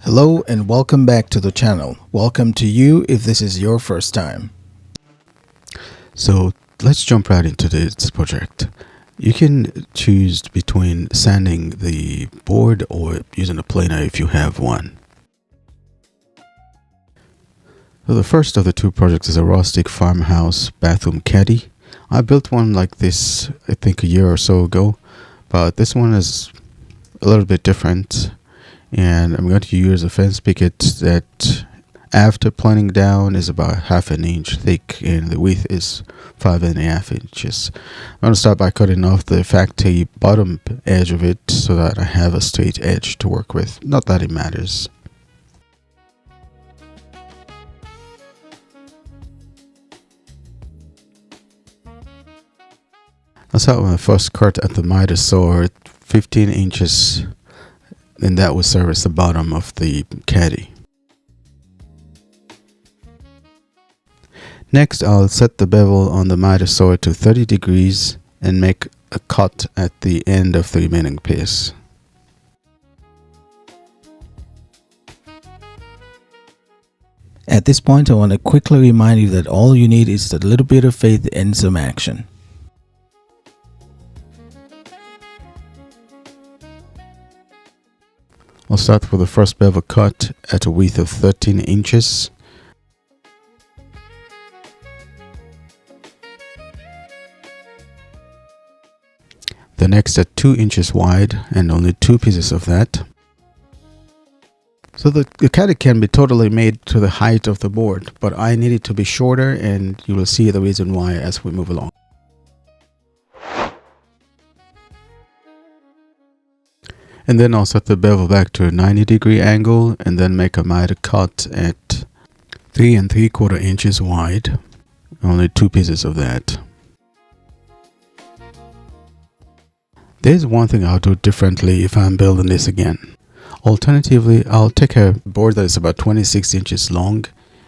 Hello and welcome back to the channel. Welcome to you if this is your first time. So let's jump right into this project. You can choose between sanding the board or using a planer if you have one. So the first of the two projects is a rustic farmhouse bathroom caddy. I built one like this I think a year or so ago, but this one is a little bit different. And I'm going to use a fence picket that after planing down is about ½ an inch thick and the width is 5.5 inches. I'm going to start by cutting off the factory bottom edge of it so that I have a straight edge to work with. Not that it matters. I'll start with my first cut at the miter saw at 15 inches. And that will serve as the bottom of the caddy. Next, I'll set the bevel on the miter saw to 30 degrees and make a cut at the end of the remaining piece. At this point, I want to quickly remind you that all you need is a little bit of faith and some action. I'll start with the first bevel cut at a width of 13 inches. The next at 2 inches wide and only 2 pieces of that. So the caddy can be totally made to the height of the board, but I need it to be shorter, and you will see the reason why as we move along. And then I'll set the bevel back to a 90-degree angle and then make a miter cut at 3 3/4 inches wide. Only 2 pieces of that. There's one thing I'll do differently if I'm building this again. Alternatively, I'll take a board that is about 26 inches long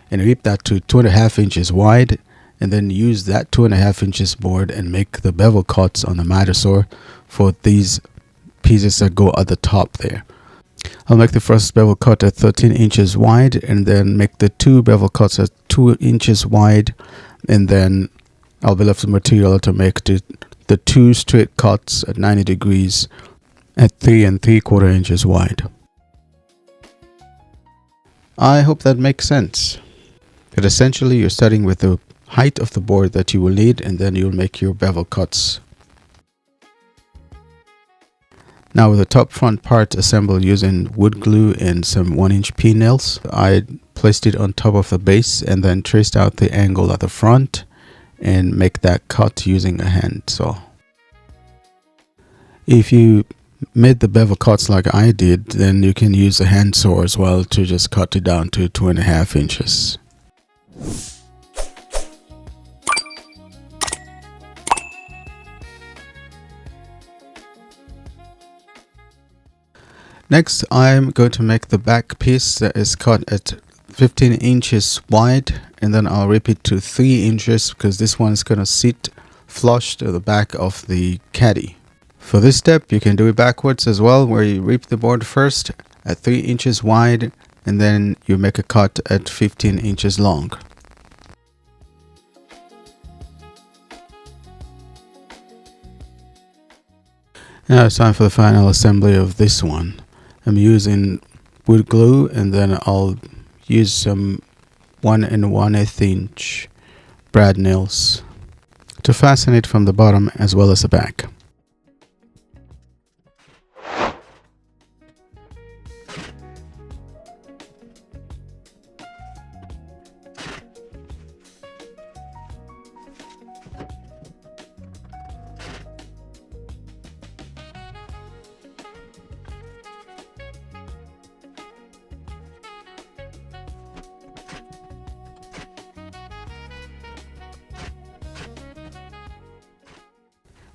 and rip that to 2.5 inches wide, and then use that 2.5 inches board and make the bevel cuts on the miter saw for these pieces that go at the top there. I'll make the first bevel cut at 13 inches wide and then make the 2 bevel cuts at 2 inches wide, and then I'll be left with material to make the 2 straight cuts at 90 degrees at 3 3/4 inches wide. I hope that makes sense. But essentially you're starting with the height of the board that you will need, and then you'll make your bevel cuts. Now with the top front part assembled using wood glue and some 1-inch P-nails, I placed it on top of the base and then traced out the angle at the front and make that cut using a hand saw. If you made the bevel cuts like I did, then you can use a hand saw as well to just cut it down to 2.5 inches. Next, I'm going to make the back piece that is cut at 15 inches wide, and then I'll rip it to 3 inches because this one is going to sit flush to the back of the caddy. For this step, you can do it backwards as well, where you rip the board first at 3 inches wide, and then you make a cut at 15 inches long. Now it's time for the final assembly of this one. I'm using wood glue, and then I'll use some 1 1/8 inch brad nails to fasten it from the bottom as well as the back.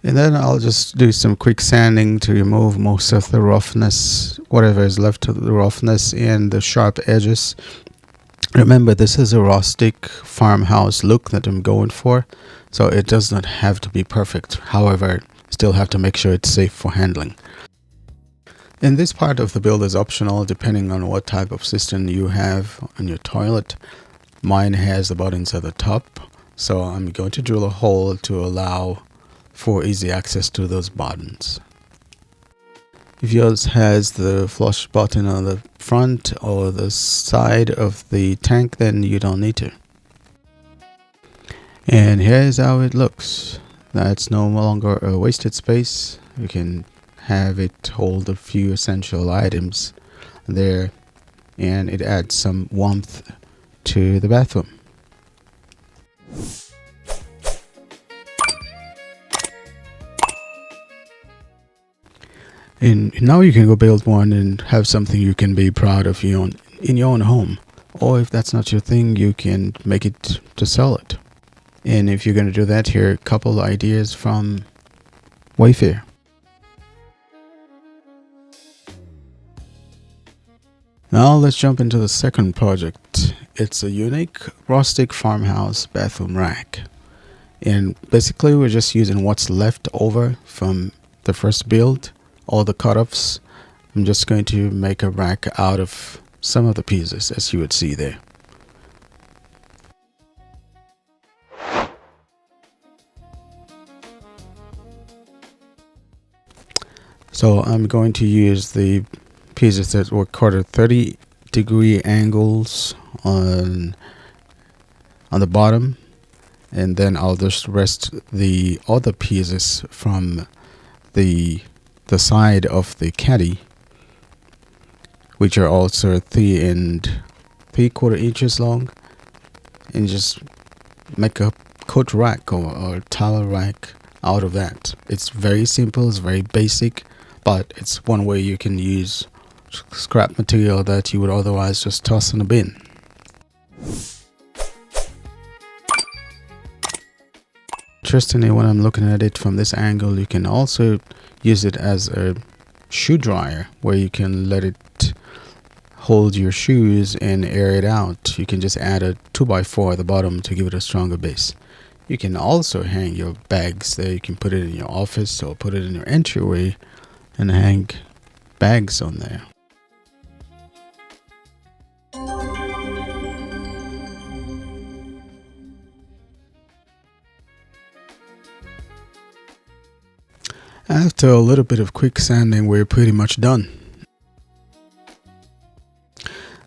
And then I'll just do some quick sanding to remove most of the roughness, whatever is left of the roughness and the sharp edges. Remember, this is a rustic farmhouse look that I'm going for, so it does not have to be perfect. However, still have to make sure it's safe for handling. And this part of the build is optional depending on what type of system you have on your toilet. Mine has the buttons at the top, so I'm going to drill a hole to allow for easy access to those buttons. If yours has the flush button on the front or the side of the tank, then you don't need to. And here's how it looks. That's no longer a wasted space. You can have it hold a few essential items there, and it adds some warmth to the bathroom. And now you can go build one and have something you can be proud of in your own home. Or if that's not your thing, you can make it to sell it. And if you're going to do that, here are a couple ideas from Wayfair. Now let's jump into the second project. It's a unique rustic farmhouse bathroom rack. And basically we're just using what's left over from the first build, all the cut-offs. I'm just going to make a rack out of some of the pieces, as you would see there. So I'm going to use the pieces that were cut at 30-degree angles on the bottom, and then I'll just rest the other pieces from the side of the caddy, which are also 3 3/4 inches long, and just make a coat rack or towel rack out of that. It's very simple, it's very basic, but it's one way you can use scrap material that you would otherwise just toss in a bin. Interestingly, when I'm looking at it from this angle, you can also use it as a shoe dryer, where you can let it hold your shoes and air it out. You can just add a 2x4 at the bottom to give it a stronger base. You can also hang your bags there. You can put it in your office or put it in your entryway and hang bags on there. After a little bit of quick sanding, we're pretty much done.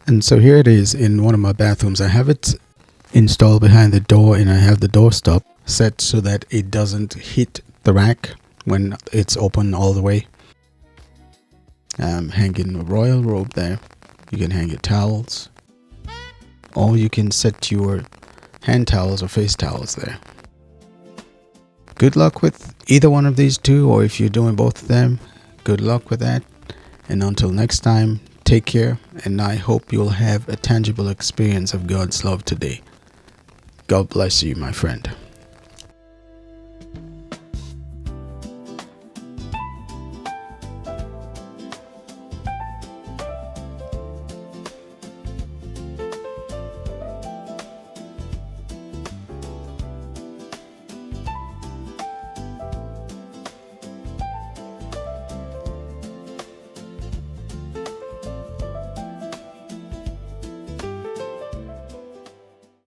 And so here it is in one of my bathrooms. I have it installed behind the door, and I have the door stop set so that it doesn't hit the rack when it's open all the way. I'm hanging a royal robe there. You can hang your towels, or you can set your hand towels or face towels there. Good luck with either one of these two, or if you're doing both of them, good luck with that. And until next time, take care, and I hope you'll have a tangible experience of God's love today. God bless you, my friend.